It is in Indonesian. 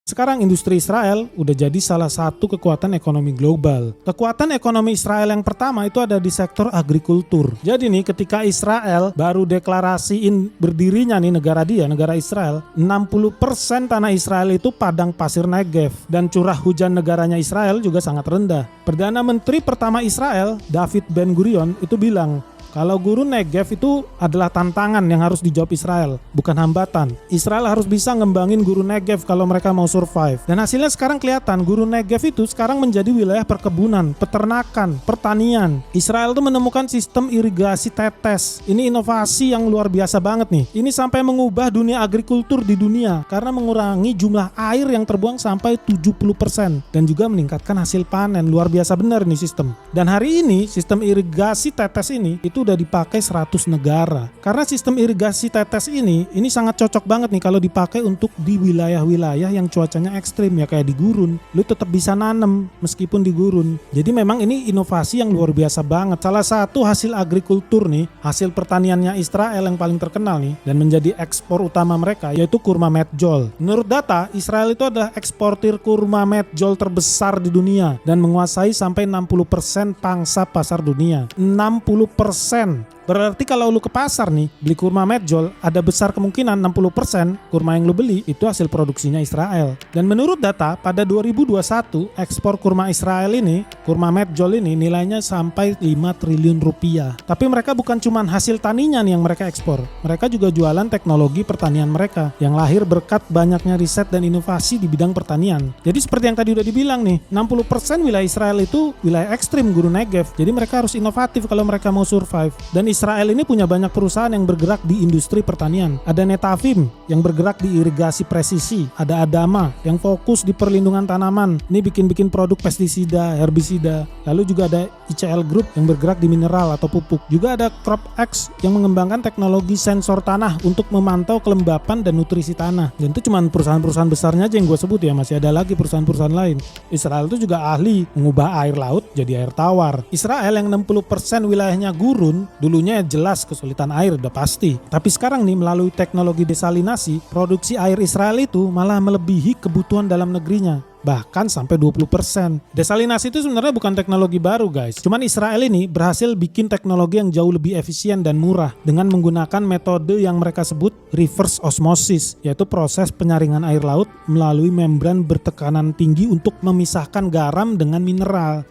Sekarang industri Israel udah jadi salah satu kekuatan ekonomi global. Kekuatan ekonomi Israel yang pertama itu ada di sektor agrikultur. Jadi nih ketika Israel baru deklarasiin berdirinya nih negara Israel, 60% tanah Israel itu padang pasir Negev dan curah hujan negaranya Israel juga sangat rendah. Perdana Menteri pertama Israel, David Ben Gurion itu bilang, kalau gurun Negev itu adalah tantangan yang harus dijawab Israel, bukan hambatan. Israel harus bisa ngembangin gurun Negev kalau mereka mau survive. Dan hasilnya sekarang kelihatan, gurun Negev itu sekarang menjadi wilayah perkebunan, peternakan, pertanian. Israel tuh menemukan sistem irigasi tetes. Ini inovasi yang luar biasa banget nih. Ini sampai mengubah dunia agrikultur di dunia karena mengurangi jumlah air yang terbuang sampai 70% dan juga meningkatkan hasil panen. Luar biasa benar nih sistem. Dan hari ini sistem irigasi tetes ini itu udah dipakai 100 negara. Karena sistem irigasi tetes ini sangat cocok banget nih kalau dipakai untuk di wilayah-wilayah yang cuacanya ekstrim ya kayak di gurun. Lu tetap bisa nanam meskipun di gurun. Jadi memang ini inovasi yang luar biasa banget. Salah satu hasil agrikultur nih, hasil pertaniannya Israel yang paling terkenal nih dan menjadi ekspor utama mereka yaitu kurma medjool. Menurut data, Israel itu adalah eksportir kurma medjool terbesar di dunia dan menguasai sampai 60% pangsa pasar dunia. 60%. Berarti kalau lu ke pasar nih, beli kurma medjool, ada besar kemungkinan 60% kurma yang lu beli itu hasil produksinya Israel. Dan menurut data, pada 2021, ekspor kurma Israel ini, kurma medjool ini nilainya sampai 5 triliun rupiah. Tapi mereka bukan cuma hasil taninya nih yang mereka ekspor. Mereka juga jualan teknologi pertanian mereka yang lahir berkat banyaknya riset dan inovasi di bidang pertanian. Jadi seperti yang tadi udah dibilang nih, 60% wilayah Israel itu wilayah ekstrim gurun Negev. Jadi mereka harus inovatif kalau mereka mau survive. Dan Israel ini punya banyak perusahaan yang bergerak di industri pertanian. Ada Netafim yang bergerak di irigasi presisi. Ada Adama yang fokus di perlindungan tanaman. Ini bikin produk pestisida, herbisida. Lalu juga ada ICL Group yang bergerak di mineral atau pupuk. Juga ada CropX yang mengembangkan teknologi sensor tanah untuk memantau kelembapan dan nutrisi tanah. Dan itu cuma perusahaan-perusahaan besarnya aja yang gue sebut ya. Masih ada lagi perusahaan-perusahaan lain. Israel itu juga ahli mengubah air laut jadi air tawar. Israel yang 60% wilayahnya gurun, dulunya jelas kesulitan air udah pasti. Tapi sekarang nih melalui teknologi desalinasi, produksi air Israel itu malah melebihi kebutuhan dalam negerinya. Bahkan sampai 20%. Desalinasi itu sebenarnya bukan teknologi baru guys. Cuman Israel ini berhasil bikin teknologi yang jauh lebih efisien dan murah dengan menggunakan metode yang mereka sebut reverse osmosis, yaitu proses penyaringan air laut melalui membran bertekanan tinggi untuk memisahkan garam dengan mineral.